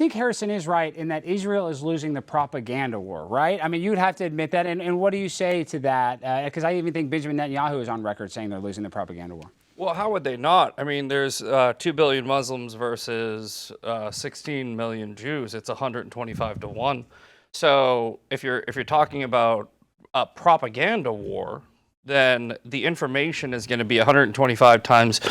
think Harrison is right in that Israel is losing the propaganda war, right? I mean, you'd have to admit that. And what do you say to that? Because I even think Benjamin Netanyahu is on record saying they're losing the propaganda war. Well, how would they not? I mean, there's 2 billion Muslims versus 16 million Jews. It's 125 to 1. So if you're talking about a propaganda war, then the information is going to be 125 times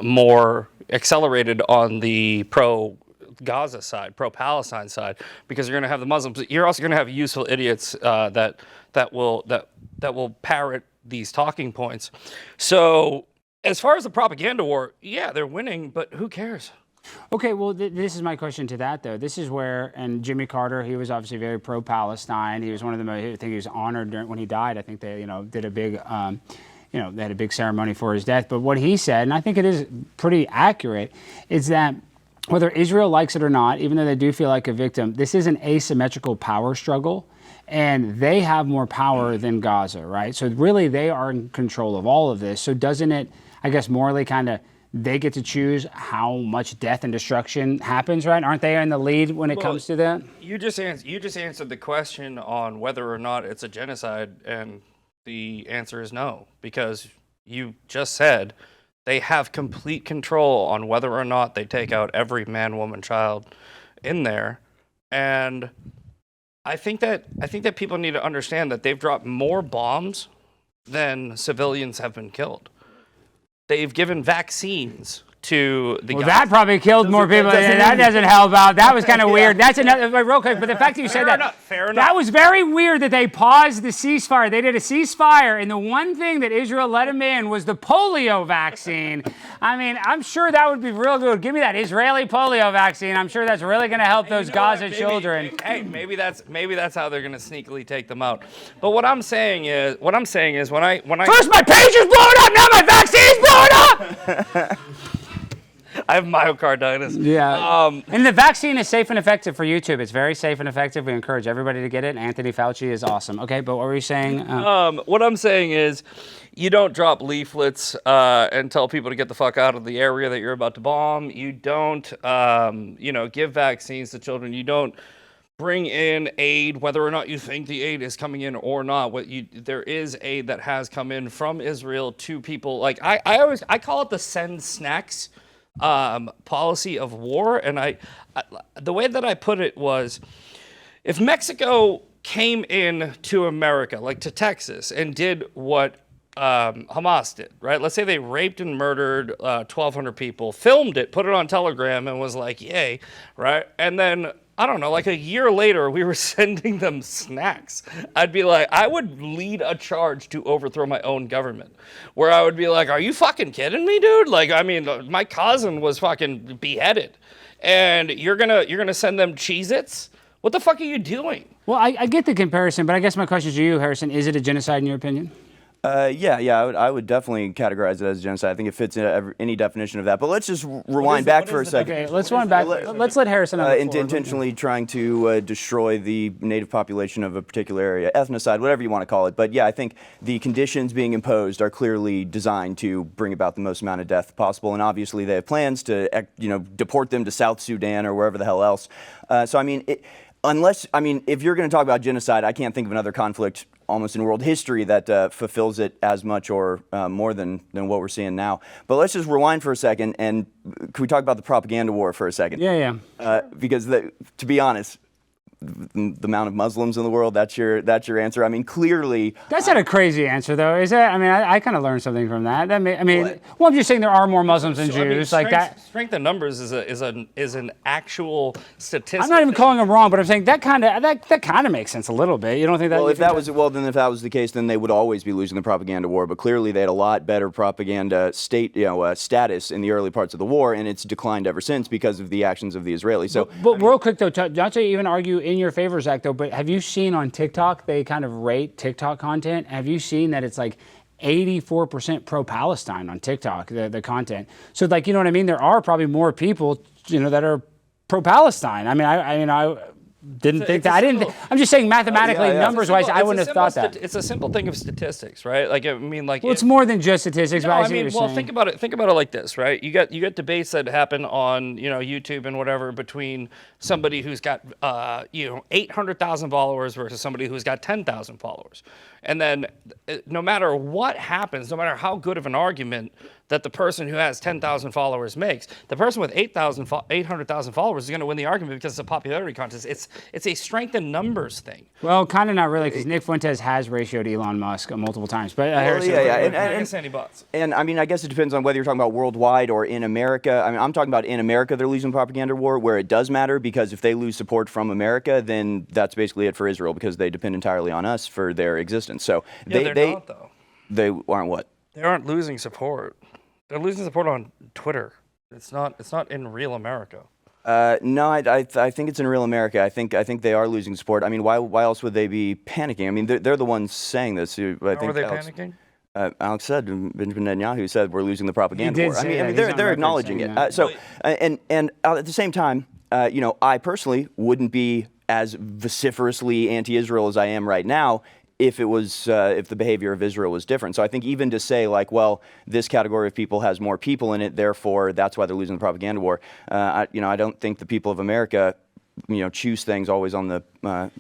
more accelerated on the pro-Gaza side, pro-Palestine side, because you're going to have the Muslims. You're also going to have useful idiots that will parrot these talking points. So as far as the propaganda war, yeah, they're winning, but who cares? Okay, well, this is my question to that, though. This is where, and Jimmy Carter, he was obviously very pro-Palestine. He was one of the most, I think he was honored when he died. I think they, did a big, they had a big ceremony for his death. But what he said, and I think it is pretty accurate, is that whether Israel likes it or not, even though they do feel like a victim, this is an asymmetrical power struggle. And they have more power than Gaza, right? So really, they are in control of all of this. So doesn't it, I guess, morally kind of, they get to choose how much death and destruction happens, right? Aren't they in the lead when it comes to that? You just answered the question on whether or not it's a genocide, and the answer is no, because you just said they have complete control on whether or not they take out every man, woman, child in there. And I think that people need to understand that they've dropped more bombs than civilians have been killed. They've given vaccines to the Well, that probably killed more people. That doesn't help out. That was kind of weird. That's another, real quick, but the fact that you said that, fair enough. That was very weird that they paused the ceasefire. They did a ceasefire, and the one thing that Israel let them in was the polio vaccine. I mean, I'm sure that would be real good. Give me that Israeli polio vaccine. I'm sure that's really going to help those Gaza children. Hey, maybe that's how they're going to sneakily take them out. But what I'm saying is when I First my page is blowing up, now my vaccine's blowing up. I have myocarditis. Yeah. And the vaccine is safe and effective for YouTube. It's very safe and effective. We encourage everybody to get it. Anthony Fauci is awesome. Okay, but what were you saying? What I'm saying is you don't drop leaflets and tell people to get the fuck out of the area that you're about to bomb. You don't, give vaccines to children. You don't bring in aid, whether or not you think the aid is coming in or not. There is aid that has come in from Israel to people. Like I call it the send snacks policy of war, and the way that I put it was, if Mexico came in to America, like to Texas, and did what Hamas did, right? Let's say they raped and murdered 1,200 people, filmed it, put it on Telegram, and was like, yay, right? And then, I don't know, like a year later, we were sending them snacks. I'd be like, I would lead a charge to overthrow my own government, where I would be like, are you fucking kidding me, dude? Like, I mean, my cousin was fucking beheaded, and you're gonna send them Cheez-Its? What the fuck are you doing? Well, I get the comparison, but I guess my question to you, Harrison, is it a genocide in your opinion? I would definitely categorize it as genocide. I think it fits in any definition of that. But let's just rewind back for a second. Okay, let's rewind back. Let's let Harrison on the floor. Intentionally trying to destroy the native population of a particular area, ethnocide, whatever you want to call it. But yeah, I think the conditions being imposed are clearly designed to bring about the most amount of death possible. And obviously they have plans to, deport them to South Sudan or wherever the hell else. If you're going to talk about genocide, I can't think of another conflict almost in world history that fulfills it as much or more than what we're seeing now. But let's just rewind for a second, and can we talk about the propaganda war for a second? Yeah. Because to be honest, the amount of Muslims in the world, that's your answer. I mean, clearly... That's not a crazy answer, though, is it? I mean, I kind of learned something from that. Well, I'm just saying there are more Muslims than Jews. Strength in numbers is an actual statistic. I'm not even calling them wrong, but I'm saying that kind of makes sense a little bit. You don't think that? Well, if that was the case, then they would always be losing the propaganda war. But clearly, they had a lot better propaganda status in the early parts of the war, and it's declined ever since because of the actions of the Israelis. So, but real quick though, not to even argue in your favor, Zach, though, but have you seen on TikTok, they kind of rate TikTok content? Have you seen that it's like 84% pro-Palestine on TikTok, the content? So, you know what I mean? There are probably more people, that are pro-Palestine. didn't think that. I didn't. I'm just saying mathematically, numbers-wise, I wouldn't have thought that. It's a simple thing of statistics, right? Like, I mean, like. Well, it's more than just statistics. No, but I mean, well, think about it. Think about it like this, right? You get debates that happen on YouTube and whatever between somebody who's got 800,000 followers versus somebody who's got 10,000 followers, and then no matter what happens, no matter how good of an argument that the person who has 10,000 followers makes, the person with 800,000 followers is going to win the argument because it's a popularity contest. It's a strength in numbers thing. Well, kind of not really, because Nick Fuentes has ratioed Elon Musk multiple times. But and I mean, I guess it depends on whether you're talking about worldwide or in America. I mean, I'm talking about in America, they're losing the propaganda war, where it does matter, because if they lose support from America, then that's basically it for Israel, because they depend entirely on us for their existence. So they're not, though. They aren't what? They aren't losing support. They're losing support on Twitter. It's not in real America. No, I think it's in real America. I think they are losing support. I mean, why else would they be panicking? I mean, they're the ones saying this. How are they panicking? Alex said, Benjamin Netanyahu said, we're losing the propaganda war. I mean, they're acknowledging it. At the same time, I personally wouldn't be as vociferously anti-Israel as I am right now if the behavior of Israel was different. So I think even to say, like, well, this category of people has more people in it, therefore that's why they're losing the propaganda war. I don't think the people of America choose things always on the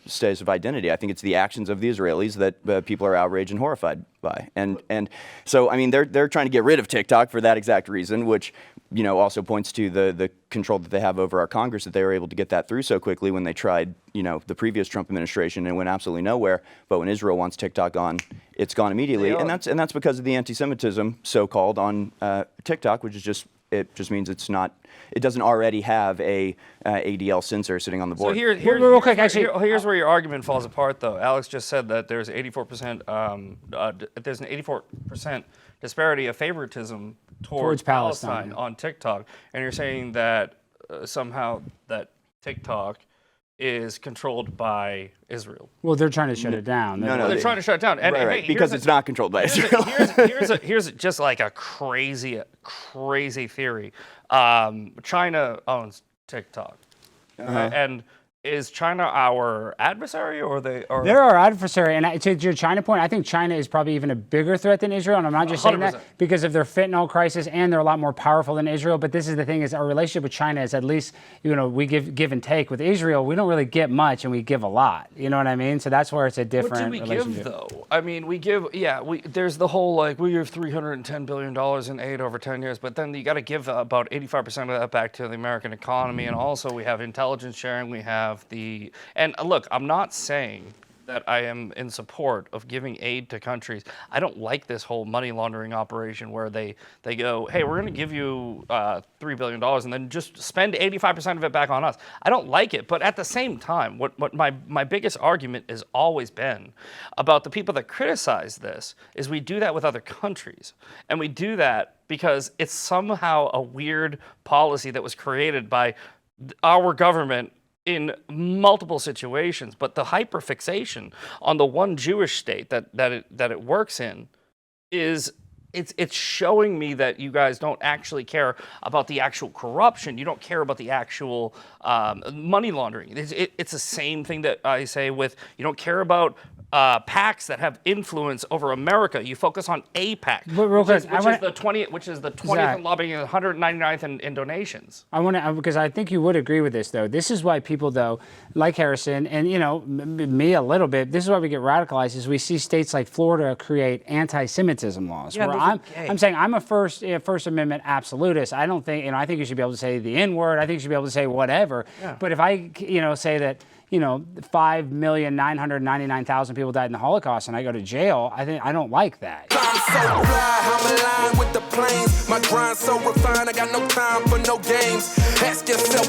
status of identity. I think it's the actions of the Israelis that people are outraged and horrified by. And so, I mean, they're trying to get rid of TikTok for that exact reason, which, also points to the control that they have over our Congress, that they were able to get that through so quickly when they tried, the previous Trump administration, and went absolutely nowhere. But when Israel wants TikTok on, it's gone immediately. And that's because of the anti-Semitism, so-called, on TikTok, which is just means it doesn't already have a ADL censor sitting on the board. So here's where your argument falls apart, though. Alex just said that there's 84%. There's an 84% disparity of favoritism towards Palestine on TikTok, and you're saying that somehow that TikTok is controlled by Israel. Well, they're trying to shut it down. They're trying to shut it down. And, right, because it's not controlled by Israel. Here's just like a crazy theory. China owns TikTok, and is China our adversary, or they're our adversary? And to your China point, I think China is probably even a bigger threat than Israel. And I'm not just saying that because of their fentanyl crisis, and they're a lot more powerful than Israel. But this is the thing: is our relationship with China is, at least we give and take. With Israel, we don't really get much, and we give a lot. You know what I mean? So that's where it's a different relationship. What do we give, though? I mean, we give. Yeah, there's the whole, like, we give $310 billion in aid over 10 years, but then you got to give about 85% of that back to the American economy, and also we have intelligence sharing. We have and look, I'm not saying that I am in support of giving aid to countries. I don't like this whole money laundering operation where they go, hey, we're going to give you $3 billion and then just spend 85% of it back on us. I don't like it, but at the same time, what my biggest argument has always been about the people that criticize this is we do that with other countries, and we do that because it's somehow a weird policy that was created by our government in multiple situations, but the hyperfixation on the one Jewish state that it works in is it's showing me that you guys don't actually care about the actual corruption. You don't care about the actual money laundering. It's the same thing that I say with, you don't care about PACs that have influence over America. You focus on APAC, which is the 20th in lobbying and 199th in donations. Because I think you would agree with this, though. This is why people, though, like Harrison, and me a little bit, this is why we get radicalized, is we see states like Florida create anti-Semitism laws. Yeah, I'm saying I'm a First Amendment absolutist. I don't think, I think you should be able to say the N-word. I think you should be able to say whatever. Yeah. But if I, say that, 5,999,000 people died in the Holocaust, and I go to jail, I don't like that. I'm so fly, I'm aligned with the planes. My grind so refined, I got no time for no games. Ask yourself